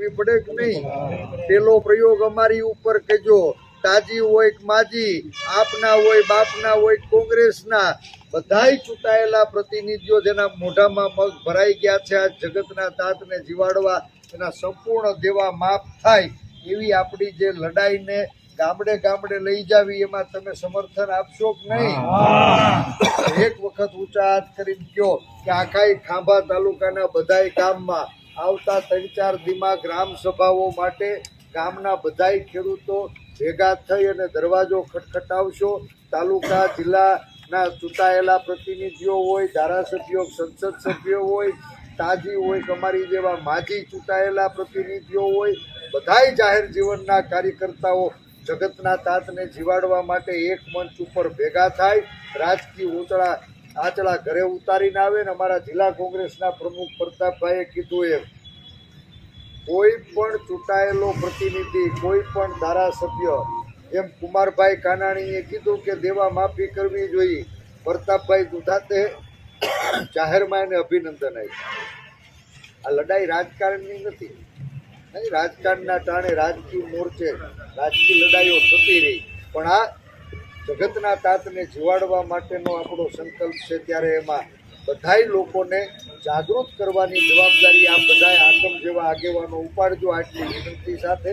આપવી પડે કે નહીં? પેલો પ્રયોગ અમારી ઉપર કહેજો, તાજી હોય કે માજી, આપના હોય બાપના હોય કોંગ્રેસના, બધાય ચૂંટાયેલા પ્રતિનિધિઓ જેના મોઢામાં મગ ભરાઈ ગયા છે આ જગતના તાતને જીવાડવા, એના સંપૂર્ણ દેવા માફ થાય એવી આપણી જે લડાઈને ગામડે ગામડે લઈ જાવી, એમાં તમે સમર્થન આપશો કે નહીં? એક વખત ઊંચા હાથ કરીને કહો કે આખા ખાંભા તાલુકાના બધાય ગામમાં આવતા 3-4 દીમાં ગ્રામ સભાઓ માટે ગામના બધાય ખેડૂતો ભેગા થઈ અને દરવાજો ખટખટાવશો. તાલુકા જિલ્લાના ચૂંટાયેલા પ્રતિનિધિઓ હોય, ધારાસભ્યો, સંસદ સભ્યો હોય, તાજી હોય કે અમારી જેવા માજી ચૂંટાયેલા પ્રતિનિધિઓ હોય, બધાય જાહેર જીવનના કાર્યકર્તાઓ જગતના તાતને જીવાડવા માટે એક મંચ ઉપર ભેગા થાય, રાજકીય આંચળા ઘરે ઉતારીને આવે. ને અમારા જિલ્લા કોંગ્રેસના પ્રમુખ પ્રતાપભાઈએ કીધું એમ, કોઈ પણ ચૂંટાયેલો પ્રતિનિધિ, કોઈ પણ ધારાસભ્ય, એમ કુમારભાઈ કાનાણીએ કીધું કે દેવા માફી કરવી જોઈએ. પ્રતાપભાઈ દુધાતે જાહેરમાં એને અભિનંદન આપ્યું. આ લડાઈ રાજકારણની નથી, નહીં રાજકારણના ટાણે રાજકીય મોરચે રાજકીય લડાઈઓ થતી રહી, પણ આ જગતના તાતને જીવાડવા માટેનો આપણો સંકલ્પ છે. ત્યારે એમાં બધાય લોકોને જાગૃત કરવાની જવાબદારી આ બધાય આતમ જેવા આગેવાનો ઉપાડજો. આટલી વિનંતી સાથે